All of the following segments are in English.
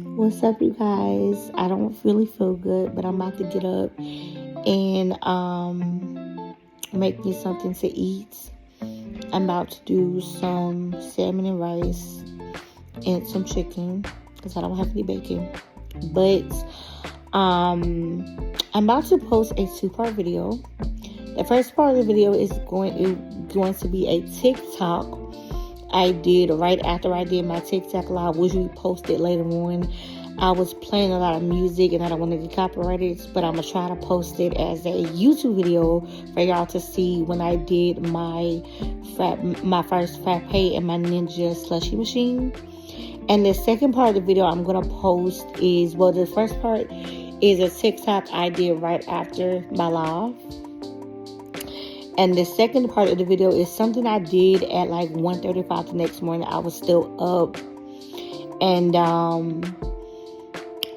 What's up, you guys? I don't really feel good, but I'm about to get up and make me something to eat. I'm about to do some salmon and rice and some chicken because I don't have any bacon. But I'm about to post a two-part video. The first part of the video is going to be a TikTok I did right after I did my TikTok live, which we posted later on. I was playing a lot of music and I don't want to get copyrighted, but I'm going to try to post it as a YouTube video for y'all to see when I did my first frappe and my Ninja slushy machine. And the second part of the video I'm going to post is, well, the first part is a TikTok I did right after my live. And the second part of the video is something I did at like 1:35 the next morning. I was still up. And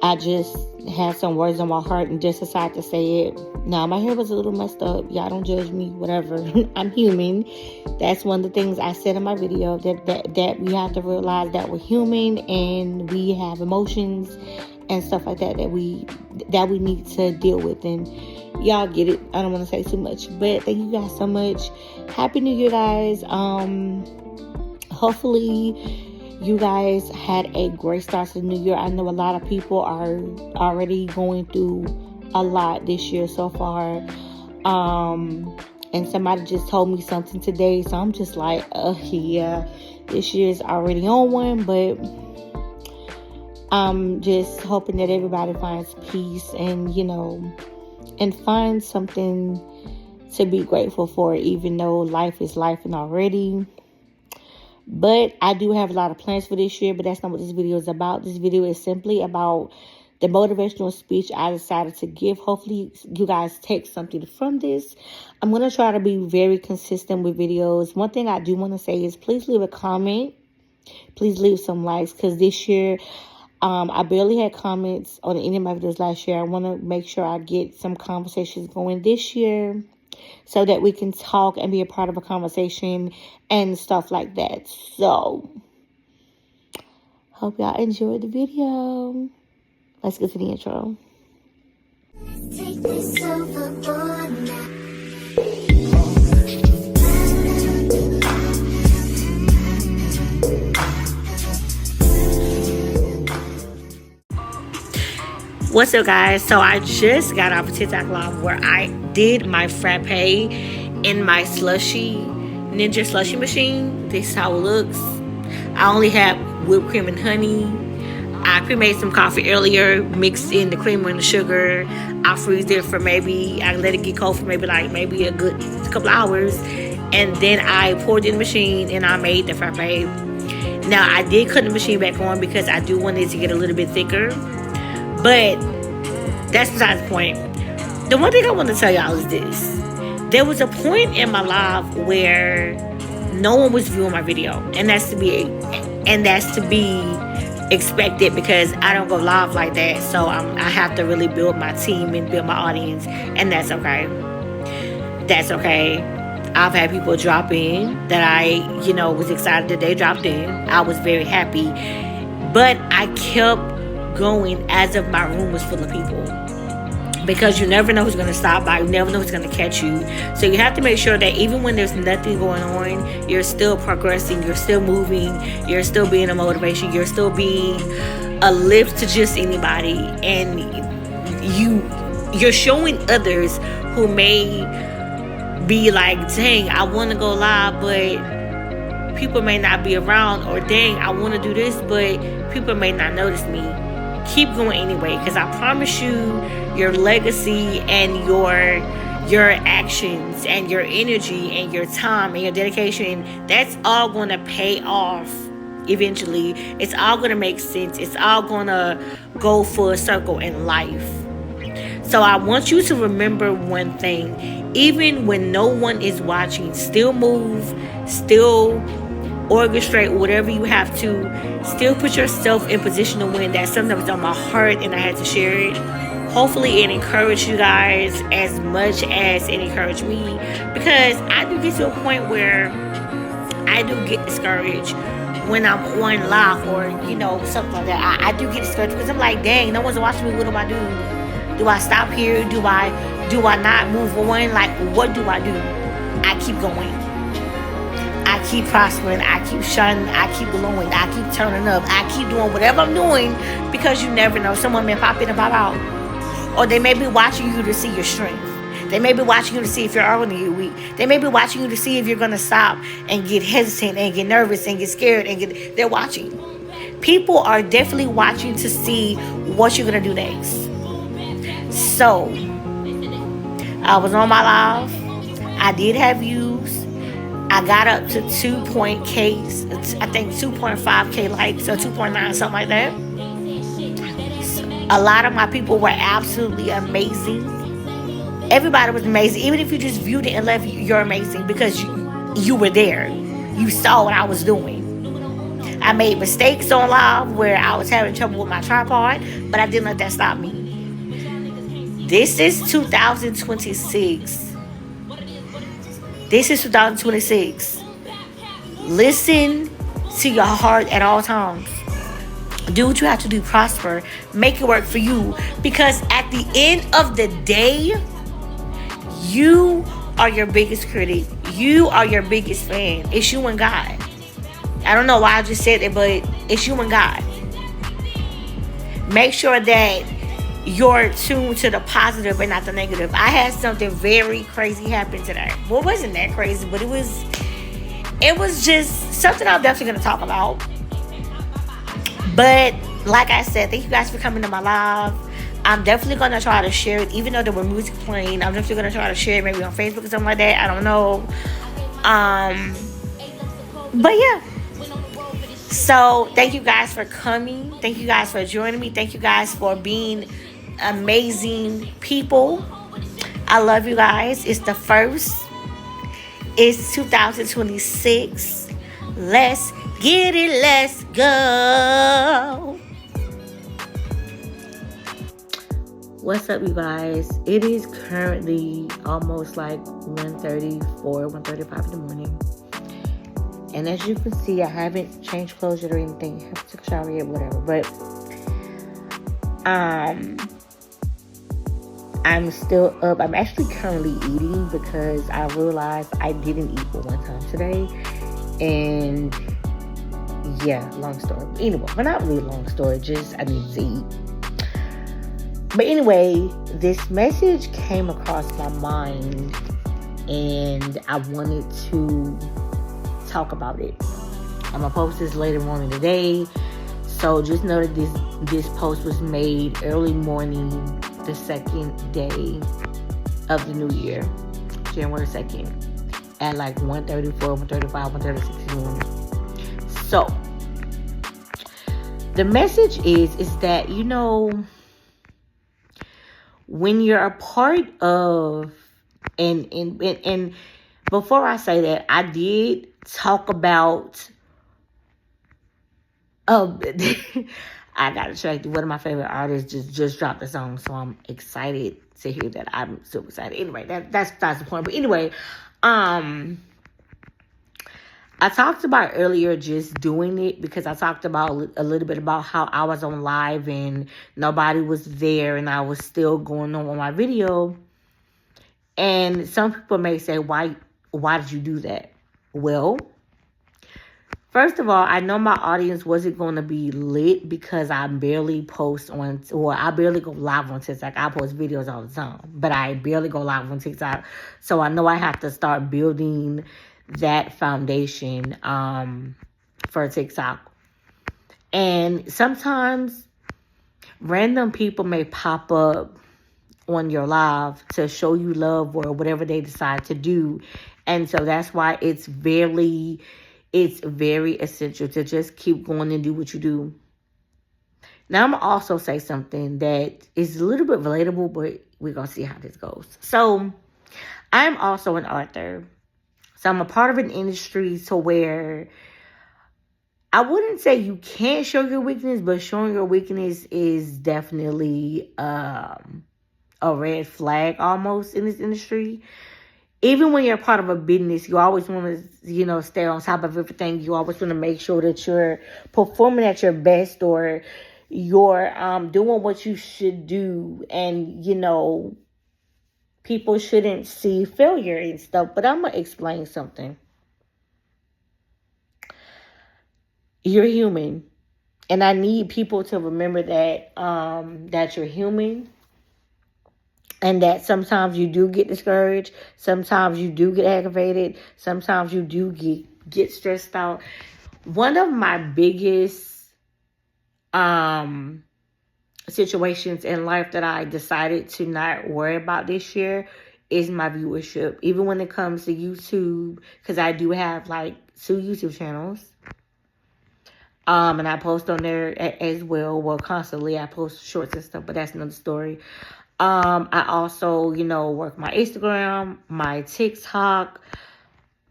I just had some words on my heart and just decided to say it. Now, my hair was a little messed up. Y'all don't judge me, whatever. I'm human. That's one of the things I said in my video, that we have to realize that we're human and we have emotions and stuff like that that we need to deal with. And y'all get it. I don't want to say too much, but thank you guys so much. Happy New Year, guys. Hopefully you guys had a great start to the new year. I know a lot of people are already going through a lot this year so far. And somebody just told me something today, so I'm just like, yeah, this year's already on one, but I'm just hoping that everybody finds peace and, and find something to be grateful for, even though life is life and already. But I do have a lot of plans for this year, but that's not what this video is about. This video is simply about the motivational speech I decided to give. Hopefully you guys take something from this. I'm going to try to be very consistent with videos. One thing I do want to say is please leave a comment. Please leave some likes, because this year I barely had comments on any of my videos last year. I want to make sure I get some conversations going this year so that we can talk and be a part of a conversation and stuff like that. So, hope y'all enjoyed the video. Let's get to the intro. Take this overboard now. What's up, guys? So I just got off a TikTok live where I did my frappe in my Ninja slushy machine. This is how it looks. I only have whipped cream and honey. I pre-made some coffee earlier, mixed in the creamer and the sugar. I freezed it for I let it get cold for maybe a good couple hours. And then I poured it in the machine and I made the frappe. Now, I did cut the machine back on because I do want it to get a little bit thicker. But that's besides the point. The one thing I want to tell y'all is this. There was a point in my life where no one was viewing my video. And that's to be expected, because I don't go live like that. So I have to really build my team and build my audience. And that's okay. That's okay. I've had people drop in that I, was excited that they dropped in. I was very happy. But I kept going as if my room was full of people, because you never know who's going to stop by. You never know who's going to catch you. So you have to make sure that even when there's nothing going on, you're still progressing, you're still moving, you're still being a motivation, you're still being a lift to just anybody. And you're showing others who may be like, dang, I want to go live, but people may not be around, or dang, I want to do this, but people may not notice me. Keep going anyway, because I promise you, your legacy and your actions and your energy and your time and your dedication, that's all going to pay off eventually. It's all going to make sense. It's all going to go full circle in life. So I want you to remember one thing. Even when no one is watching, still move, still orchestrate whatever you have to. Still put yourself in position to win. That's something that was on my heart and I had to share it. Hopefully it encouraged you guys as much as it encouraged me, because I do get to a point where I do get discouraged when I'm on live or, something like that. I do get discouraged because I'm like, dang, no one's watching me. What do I do? Do I stop here? Do I not move on? Like, what do I do? I keep going. I keep prospering. I keep shining. I keep glowing. I keep turning up. I keep doing whatever I'm doing because you never know. Someone may pop in and pop out. Or they may be watching you to see your strength. They may be watching you to see if you're already weak. They may be watching you to see if you're going to stop and get hesitant and get nervous and get scared. They're watching. People are definitely watching to see what you're going to do next. So, I was on my live. I did have views. I got up to 2.K, I think 2.5K likes or 2.9, something like that. A lot of my people were absolutely amazing. Everybody was amazing. Even if you just viewed it and left, you're amazing because you were there. You saw what I was doing. I made mistakes on live where I was having trouble with my tripod, but I didn't let that stop me. This is 2026. This is 2026. Listen to your heart at all times. Do what you have to do, prosper. Make it work for you. Because at the end of the day, you are your biggest critic. You are your biggest fan. It's you and God. I don't know why I just said it, but it's you and God. Make sure that you're tuned to the positive and not the negative. I had something very crazy happen today. Well, it wasn't that crazy, but it was just something I'm definitely going to talk about. But like I said, thank you guys for coming to my live. I'm definitely going to try to share it, even though there were music playing. I'm definitely going to try to share it maybe on Facebook or something like that. I don't know. But yeah. So thank you guys for coming. Thank you guys for joining me. Thank you guys for being amazing people. I love you guys. It's the first. It's 2026. Let's get it. Let's go. What's up, you guys? It is currently almost like 1:35 in the morning. And as you can see, I haven't changed clothes yet or anything. I haven't took a shower yet, whatever. But I'm still up. I'm actually currently eating because I realized I didn't eat for one time today. And yeah, long story. Anyway, but not really a long story. Just I need to eat. But anyway, this message came across my mind and I wanted to talk about it. I'm gonna post this later on today. So just know that this post was made early morning, the second day of the new year, January 2nd, at like 1:34, 1:35, 1:36 in the morning. So the message is that, when you're a part of, and before I say that, I did talk about, I got distracted. One of my favorite artists just dropped a song, so I'm excited to hear that. I'm super excited. Anyway, that's the point. But anyway, I talked about earlier just doing it because I talked about a little bit about how I was on live and nobody was there and I was still going on with my video. And some people may say, why did you do that? Well, first of all, I know my audience wasn't going to be lit because I barely post on, or I barely go live on TikTok. I post videos all the time, but I barely go live on TikTok. So I know I have to start building that foundation for TikTok. And sometimes random people may pop up on your live to show you love or whatever they decide to do. And so that's why it's very essential to just keep going and do what you do. Now, I'm going to also say something that is a little bit relatable, but we're going to see how this goes. So, I'm also an author. So, I'm a part of an industry to where I wouldn't say you can't show your weakness, but showing your weakness is definitely a red flag almost in this industry. even when you're part of a business, you always want to, stay on top of everything. You always want to make sure that you're performing at your best, or you're doing what you should do. And, people shouldn't see failure and stuff. But I'm going to explain something. You're human. And I need people to remember that you're human. And that sometimes you do get discouraged. Sometimes you do get aggravated. Sometimes you do get stressed out. One of my biggest situations in life that I decided to not worry about this year is my viewership. Even when it comes to YouTube, because I do have like 2 YouTube channels. And I post on there as well. Well, constantly I post shorts and stuff, but that's another story. I also, work my Instagram, my TikTok.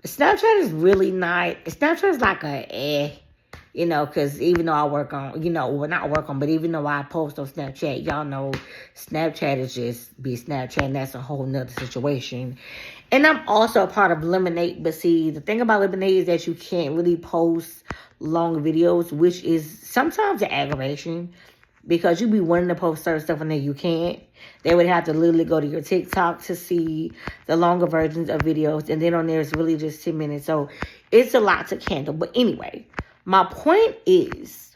Snapchat is really not. Snapchat is like because even though I work on, not work on, but even though I post on Snapchat, y'all know Snapchat is just be Snapchat, and that's a whole nother situation. And I'm also a part of Lemonade, but see, the thing about Lemonade is that you can't really post long videos, which is sometimes an aggravation, because you be wanting to post certain stuff and then you can't. They would have to literally go to your TikTok to see the longer versions of videos. And then on there, it's really just 10 minutes. So it's a lot to handle. But anyway, my point is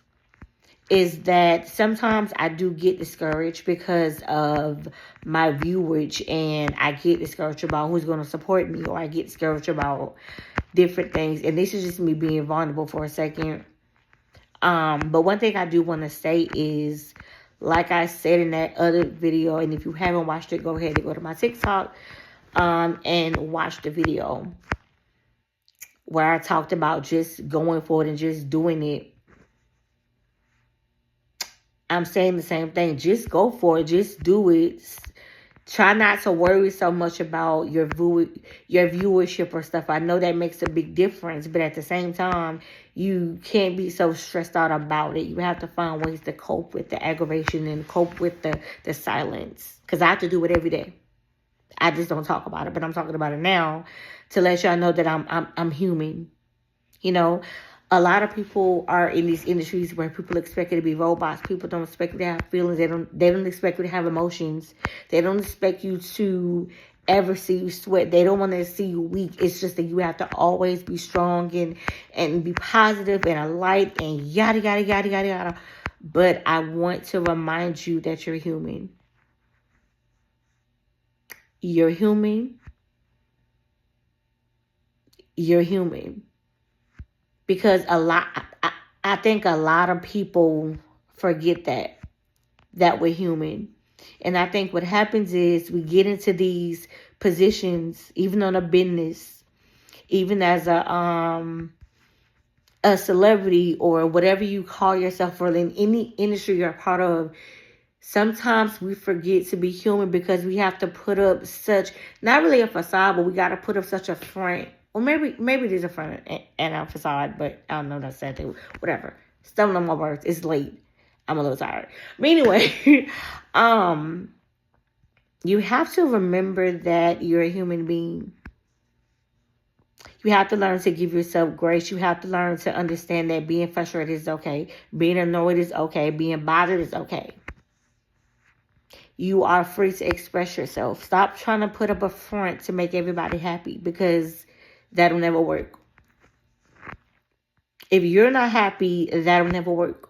that sometimes I do get discouraged because of my viewage. And I get discouraged about who's going to support me. Or I get discouraged about different things. And this is just me being vulnerable for a second. But one thing I do want to say is, like I said in that other video, and if you haven't watched it, go ahead and go to my TikTok, and watch the video where I talked about just going for it and just doing it. I'm saying the same thing. Just go for it. Just do it. Try not to worry so much about your viewership or stuff. I know that makes a big difference, but at the same time, you can't be so stressed out about it. You have to find ways to cope with the aggravation and cope with the silence. Because I have to do it every day. I just don't talk about it, but I'm talking about it now to let y'all know that I'm human. A lot of people are in these industries where people expect you to be robots. People don't expect you to have feelings. They don't expect you to have emotions. They don't expect you to ever see you sweat. They don't want to see you weak. It's just that you have to always be strong and be positive and a light and yada, yada, yada, yada, yada. But I want to remind you that you're human. You're human. You're human. Because I think a lot of people forget that we're human. And I think what happens is we get into these positions, even on a business, even as a celebrity or whatever you call yourself, or in any industry you're a part of. Sometimes we forget to be human because we have to put up such, not really a facade, but we got to put up such a front. Or maybe there's a front and a facade, but I don't know, that's sad thing. Whatever. Stumbling on my words. It's late. I'm a little tired. But anyway, you have to remember that you're a human being. You have to learn to give yourself grace. You have to learn to understand that being frustrated is okay. Being annoyed is okay. Being bothered is okay. You are free to express yourself. Stop trying to put up a front to make everybody happy, because that'll never work. If you're not happy, that'll never work.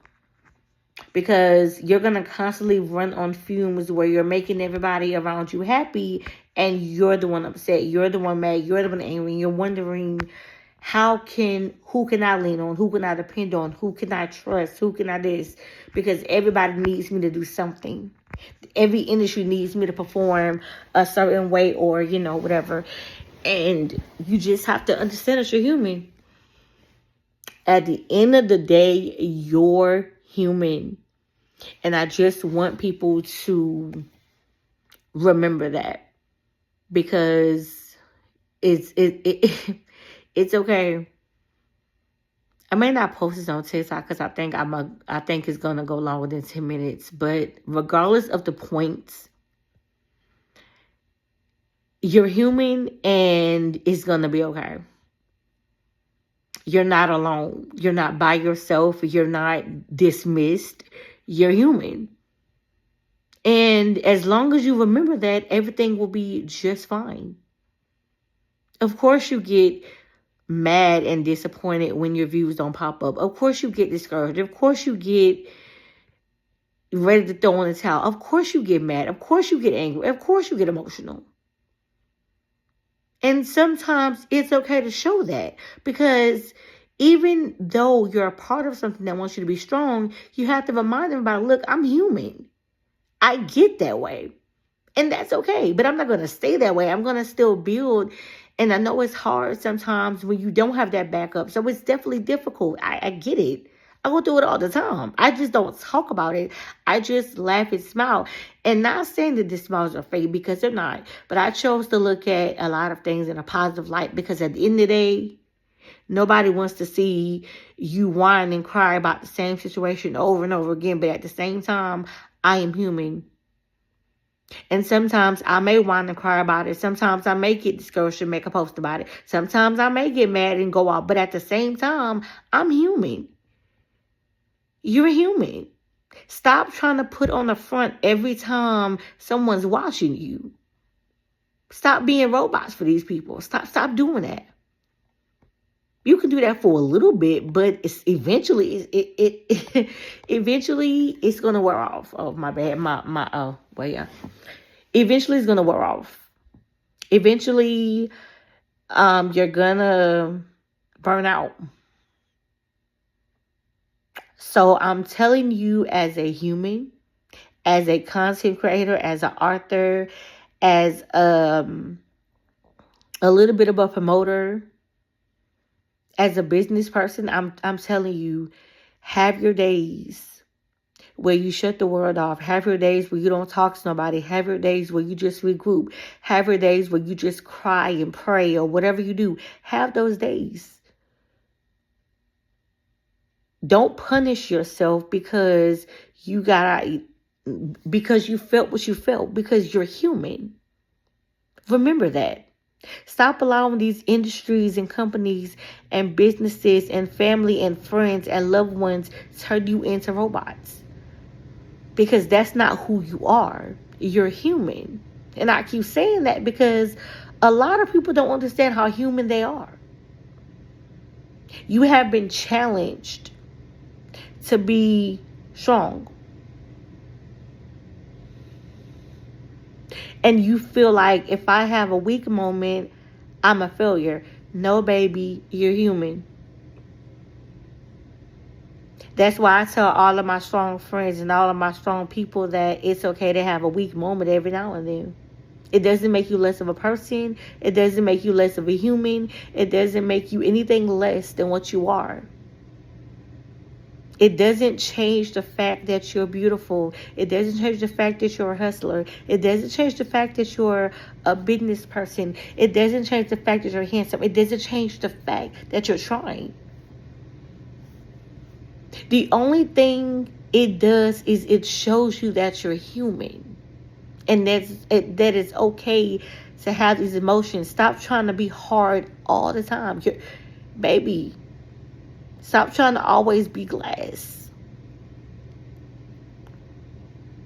Because you're going to constantly run on fumes where you're making everybody around you happy and you're the one upset. You're the one mad. You're the one angry. You're wondering, who can I lean on? Who can I depend on? Who can I trust? Who can I this? Because everybody needs me to do something. Every industry needs me to perform a certain way or, whatever. And you just have to understand that you're human. At the end of the day, you're human. And I just want people to remember that. Because it's okay. I may not post this on TikTok because I think it's gonna go longer than 10 minutes. But regardless of the points, You're human and it's going to be okay. You're not alone. You're not by yourself. You're not dismissed. You're human. And as long as you remember that, everything will be just fine. Of course, you get mad and disappointed when your views don't pop up. Of course, you get discouraged. Of course, you get ready to throw in the towel. Of course, you get mad. Of course, you get angry. Of course, you get emotional. And sometimes it's okay to show that, because even though you're a part of something that wants you to be strong, you have to remind them about, look, I'm human. I get that way. And that's okay. But I'm not going to stay that way. I'm going to still build. And I know it's hard sometimes when you don't have that backup. So it's definitely difficult. I get it. I go through it all the time. I just don't talk about it. I just laugh and smile. And not saying that the smiles are fake, because they're not. But I chose to look at a lot of things in a positive light, because at the end of the day, nobody wants to see you whine and cry about the same situation over and over again. But at the same time, I am human. And sometimes I may whine and cry about it. Sometimes I may get discouraged and make a post about it. Sometimes I may get mad and go out. But at the same time, I'm human. You're human. Stop trying to put on the front every time someone's watching you. Stop being robots for these people. Stop doing that. You can do that for a little bit, but it's eventually it's gonna wear off. Oh, my bad. Eventually it's gonna wear off. Eventually, you're gonna burn out. So I'm telling you, as a human, as a content creator, as an author, as a little bit of a promoter, as a business person, I'm telling you, have your days where you shut the world off. Have your days where you don't talk to nobody. Have your days where you just regroup. Have your days where you just cry and pray, or whatever you do. Have those days. Don't punish yourself because you felt what you felt, because you're human. Remember that. Stop allowing these industries and companies and businesses and family and friends and loved ones turn you into robots. Because that's not who you are. You're human. And I keep saying that because a lot of people don't understand how human they are. You have been challenged to be strong. And you feel like, if I have a weak moment, I'm a failure. No, baby, you're human. That's why I tell all of my strong friends and all of my strong people that it's okay to have a weak moment every now and then. It doesn't make you less of a person. It doesn't make you less of a human. It doesn't make you anything less than what you are. It doesn't change the fact that you're beautiful. It doesn't change the fact that you're a hustler. It doesn't change the fact that you're a business person. It doesn't change the fact that you're handsome. It doesn't change the fact that you're trying. The only thing it does is it shows you that you're human. And that it's okay to have these emotions. Stop trying to be hard all the time. Baby, stop trying to always be glass.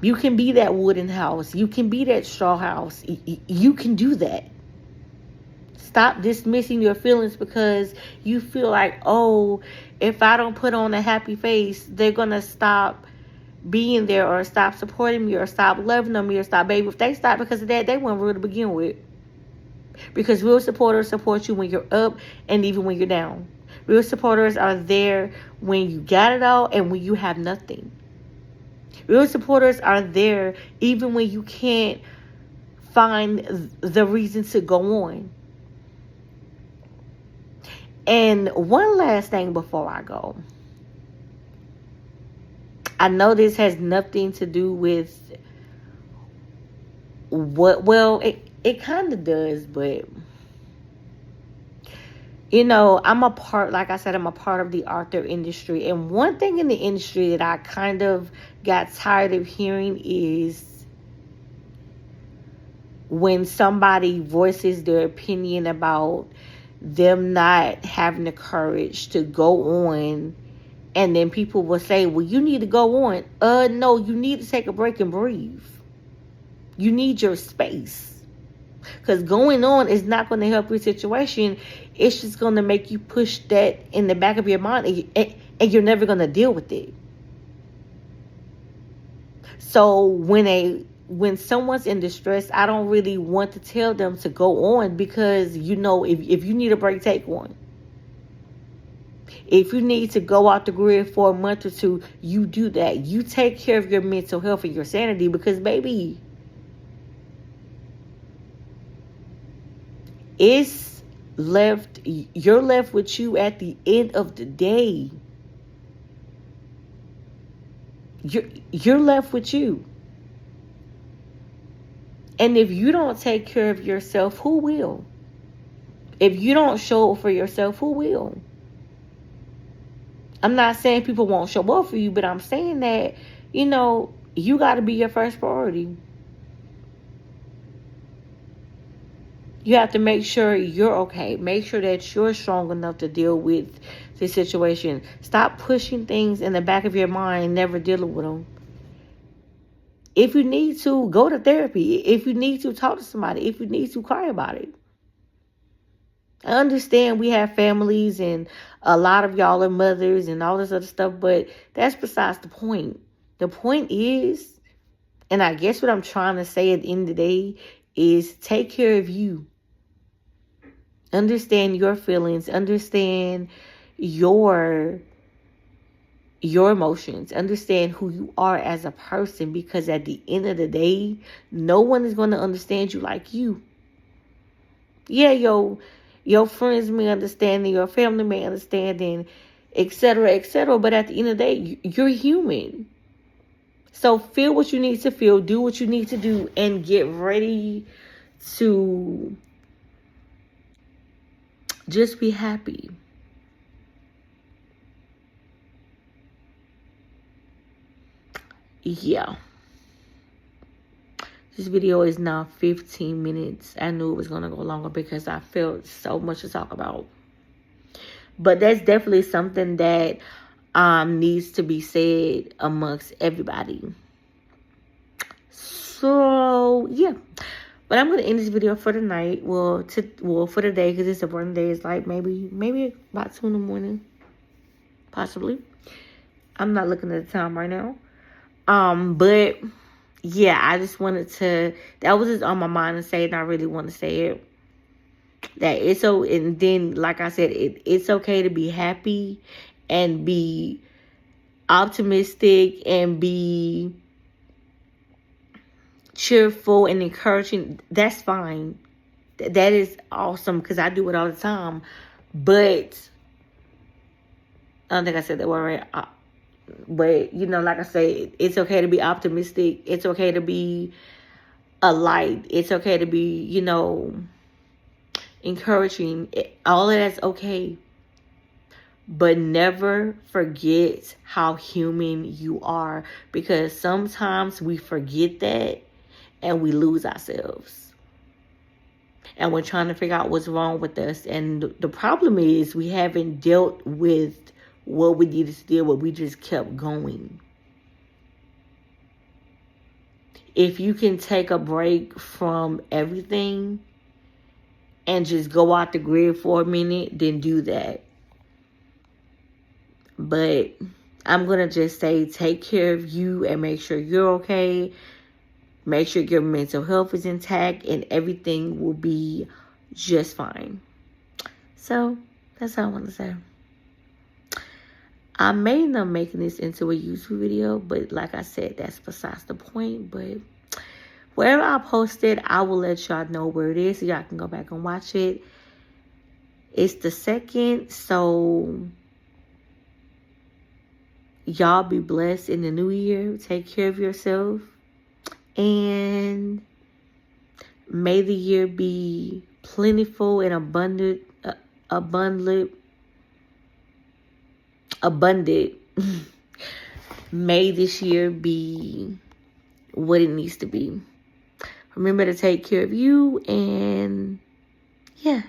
You can be that wooden house. You can be that straw house. You can do that. Stop dismissing your feelings because you feel like, oh, if I don't put on a happy face, they're going to stop being there, or stop supporting me, or stop loving on me, or stop. Baby, if they stop because of that, they weren't real to begin with. Because real supporters support you when you're up and even when you're down. Real supporters are there when you got it all and when you have nothing. Real supporters are there even when you can't find the reason to go on. And one last thing before I go. I know this has nothing to do with it kind of does, but I'm a part, like I said, I'm a part of the author industry. And one thing in the industry that I kind of got tired of hearing is when somebody voices their opinion about them not having the courage to go on, and then people will say, well, you need to go on. No, you need to take a break and breathe. You need your space. Because going on is not going to help your situation. It's just going to make you push that in the back of your mind, and you're never going to deal with it. So when someone's in distress, I don't really want to tell them to go on, because if you need a break, take one. If you need to go out the grid for a month or two, you do that. You take care of your mental health and your sanity, because baby, you're left with you at the end of the day. You're left with you. And if you don't take care of yourself, who will? If you don't show up for yourself, who will? I'm not saying people won't show up for you, but I'm saying that, you got to be your first priority. You have to make sure you're okay. Make sure that you're strong enough to deal with the situation. Stop pushing things in the back of your mind, never dealing with them. If you need to, go to therapy. If you need to, talk to somebody. If you need to, cry about it. I understand we have families and a lot of y'all are mothers and all this other stuff, but that's besides the point. The point is, and I guess what I'm trying to say at the end of the day, is take care of you. Understand your feelings. Understand your emotions. Understand who you are as a person, because at the end of the day, no one is going to understand you like you. Yeah, your friends may understand, and your family may understand, and etc., but at the end of the day, you're human. So feel what you need to feel, do what you need to do, and get ready to just be happy. Yeah. This video is now 15 minutes. I knew it was going to go longer because I felt so much to talk about. But that's definitely something that needs to be said amongst everybody. So, yeah. But I'm going to end this video for the night. Well, for the day, because it's a morning day. It's like maybe about 2 in the morning. Possibly. I'm not looking at the time right now. But yeah, I just wanted to, that was just on my mind to say, and I really want to say it. That it's so, and then, like I said, it's okay to be happy and be optimistic and be cheerful and encouraging. That's fine. That is awesome, because I do it all the time. But I don't think I said that word right. But, like I say, it's okay to be optimistic. It's okay to be a light. It's okay to be, encouraging. All of that's okay. But never forget how human you are, because sometimes we forget that and we lose ourselves. And we're trying to figure out what's wrong with us. And the problem is we haven't dealt with what we needed to deal with. We just kept going. If you can take a break from everything and just go out the grid for a minute, then do that. But I'm going to just say, take care of you and make sure you're okay. Make sure your mental health is intact, and everything will be just fine. So that's all I want to say. I may end up making this into a YouTube video, but like I said, that's besides the point. But wherever I post it, I will let y'all know where it is so y'all can go back and watch it. It's the 2nd, so y'all be blessed in the new year. Take care of yourself, and may the year be plentiful and abundant. May this year be what it needs to be. Remember to take care of you, and yeah.